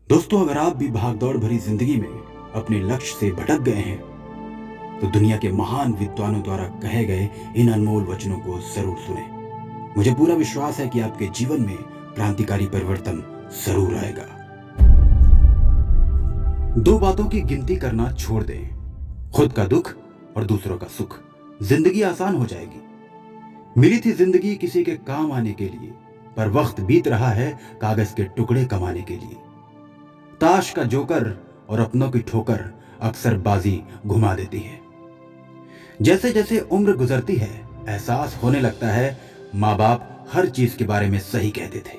दोस्तों, अगर आप भी भागदौड़ भरी जिंदगी में अपने लक्ष्य से भटक गए हैं तो दुनिया के महान विद्वानों द्वारा कहे गए इन अनमोल वचनों को जरूर सुने। मुझे पूरा विश्वास है कि आपके जीवन में क्रांतिकारी परिवर्तन जरूर आएगा। दो बातों की गिनती करना छोड़ दें, खुद का दुख और दूसरों का सुख। जिंदगी आसान हो जाएगी। मिली थी जिंदगी किसी के काम आने के लिए, पर वक्त बीत रहा है कागज के टुकड़े कमाने के लिए। ताश का जोकर और अपनों की ठोकर अक्सर बाजी घुमा देती है। जैसे जैसे उम्र गुजरती है, एहसास होने लगता है माँ बाप हर चीज के बारे में सही कहते थे।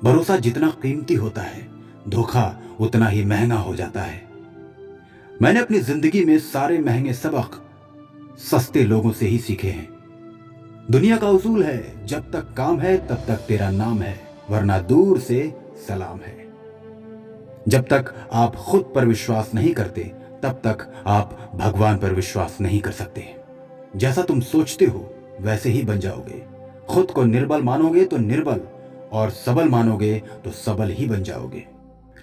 भरोसा जितना कीमती होता है, धोखा उतना ही महंगा हो जाता है। मैंने अपनी जिंदगी में सारे महंगे सबक सस्ते लोगों से ही सीखे हैं। दुनिया का उसूल है, जब तक काम है तब तक तेरा नाम है, वरना दूर से सलाम है। जब तक आप खुद पर विश्वास नहीं करते, तब तक आप भगवान पर विश्वास नहीं कर सकते। जैसा तुम सोचते हो वैसे ही बन जाओगे। खुद को निर्बल मानोगे तो निर्बल, और सबल मानोगे तो सबल ही बन जाओगे।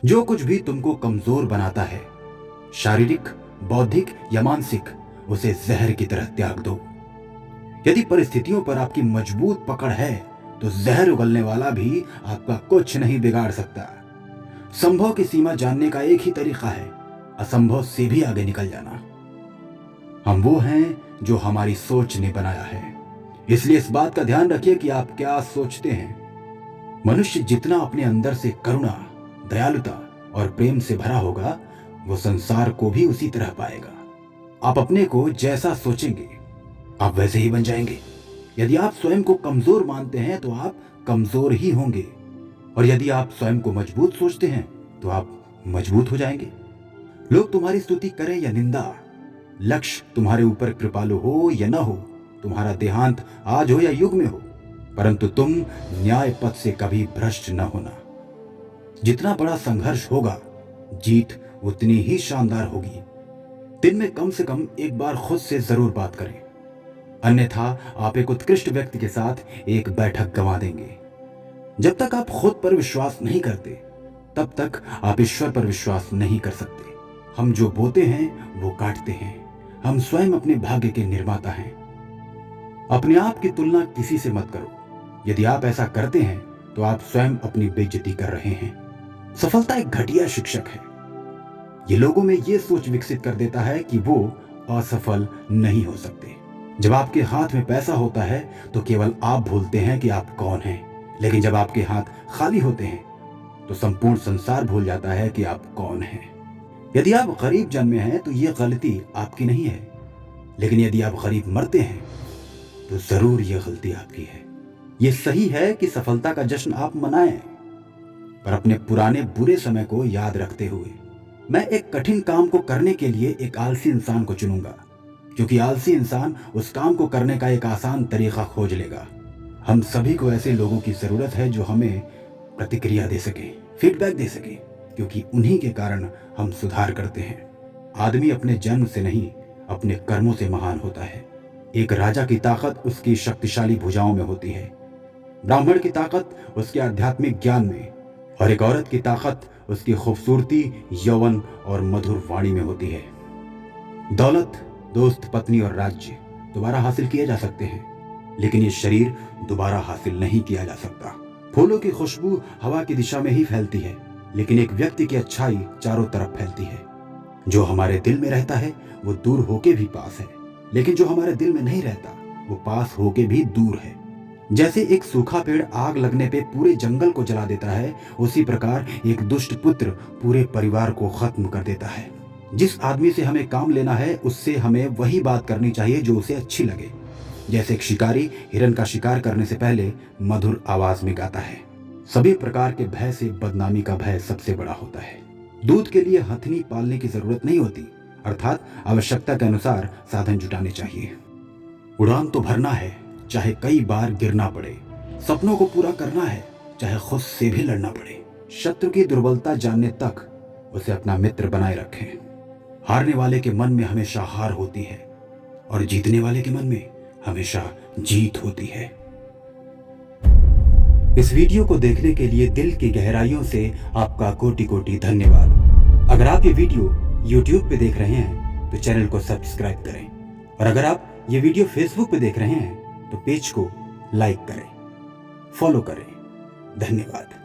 जो कुछ भी तुमको कमजोर बनाता है, शारीरिक, बौद्धिक या मानसिक, उसे जहर की तरह त्याग दो। यदि परिस्थितियों पर आपकी मजबूत पकड़ है तो जहर उगलने वाला भी आपका कुछ नहीं बिगाड़ सकता। संभव की सीमा जानने का एक ही तरीका है, असंभव से भी आगे निकल जाना। हम वो हैं जो हमारी सोच ने बनाया है, इसलिए इस बात का ध्यान रखिए कि आप क्या सोचते हैं। मनुष्य जितना अपने अंदर से करुणा, दयालुता और प्रेम से भरा होगा, वो संसार को भी उसी तरह पाएगा। आप अपने को जैसा सोचेंगे आप वैसे ही बन जाएंगे। यदि आप स्वयं को कमजोर मानते हैं तो आप कमजोर ही होंगे, और यदि आप स्वयं को मजबूत सोचते हैं तो आप मजबूत हो जाएंगे। लोग तुम्हारी स्तुति करें या निंदा, लक्ष्य तुम्हारे ऊपर कृपालु हो या न हो, तुम्हारा देहांत आज हो या युग में हो, परंतु तुम न्याय पथ से कभी भ्रष्ट न होना। जितना बड़ा संघर्ष होगा, जीत उतनी ही शानदार होगी। दिन में कम से कम एक बार खुद से जरूर बात करें, अन्यथा आप एक उत्कृष्ट व्यक्ति के साथ एक बैठक गंवा देंगे। जब तक आप खुद पर विश्वास नहीं करते, तब तक आप ईश्वर पर विश्वास नहीं कर सकते। हम जो बोते हैं वो काटते हैं। हम स्वयं अपने भाग्य के निर्माता हैं। अपने आप की तुलना किसी से मत करो। यदि आप ऐसा करते हैं तो आप स्वयं अपनी बेइज्जती कर रहे हैं। सफलता एक घटिया शिक्षक है। ये लोगों में ये सोच विकसित कर देता है कि वो असफल नहीं हो सकते। जब आपके हाथ में पैसा होता है तो केवल आप भूलते हैं कि आप कौन हैं, लेकिन जब आपके हाथ खाली होते हैं तो संपूर्ण संसार भूल जाता है कि आप कौन हैं। यदि आप गरीब जन्मे हैं तो यह गलती आपकी नहीं है, लेकिन यदि आप गरीब मरते हैं तो जरूर यह गलती आपकी है। यह सही है कि सफलता का जश्न आप मनाएं, पर अपने पुराने बुरे समय को याद रखते हुए। मैं एक कठिन काम को करने के लिए एक आलसी इंसान को चुनूंगा, क्योंकि आलसी इंसान उस काम को करने का एक आसान तरीका खोज लेगा। हम सभी को ऐसे लोगों की जरूरत है जो हमें प्रतिक्रिया दे सके, फीडबैक दे सके, क्योंकि उन्हीं के कारण हम सुधार करते हैं। आदमी अपने जन्म से नहीं, अपने कर्मों से महान होता है। एक राजा की ताकत उसकी शक्तिशाली भुजाओं में होती है, ब्राह्मण की ताकत उसके आध्यात्मिक ज्ञान में, और एक औरत की ताकत उसकी खूबसूरती, यौवन और मधुर वाणी में होती है। दौलत, दोस्त, पत्नी और राज्य दोबारा हासिल किए जा सकते हैं, लेकिन ये शरीर दोबारा हासिल नहीं किया जा सकता। फूलों की खुशबू हवा की दिशा में ही फैलती है, लेकिन एक व्यक्ति की अच्छाई चारों तरफ फैलती है। जो हमारे दिल में रहता है वो दूर होके भी पास है, लेकिन जो हमारे दिल में नहीं रहता वो पास होके भी दूर है। जैसे एक सूखा पेड़ आग लगने पे पूरे जंगल को जला देता है, उसी प्रकार एक दुष्ट पुत्र पूरे परिवार को खत्म कर देता है। जिस आदमी से हमें काम लेना है उससे हमें वही बात करनी चाहिए जो उसे अच्छी लगे। जैसे एक शिकारी हिरन का शिकार करने से पहले मधुर आवाज में गाता है। सभी प्रकार के भय से बदनामी का भय सबसे बड़ा होता है। दूध के लिए हथनी पालने की जरूरत नहीं होती, अर्थात आवश्यकता के अनुसार साधन जुटाने चाहिए। उड़ान तो भरना है, चाहे कई बार गिरना पड़े। सपनों को पूरा करना है, चाहे खुद से भी लड़ना पड़े। शत्रु की दुर्बलता जानने तक उसे अपना मित्र बनाए रखें। हारने वाले के मन में हमेशा हार होती है, और जीतने वाले के मन में हमेशा जीत होती है। इस वीडियो को देखने के लिए दिल की गहराइयों से आपका कोटि कोटि धन्यवाद। अगर आप ये वीडियो YouTube पे देख रहे हैं तो चैनल को सब्सक्राइब करें, और अगर आप ये वीडियो Facebook पे देख रहे हैं तो पेज को लाइक करें, फॉलो करें। धन्यवाद।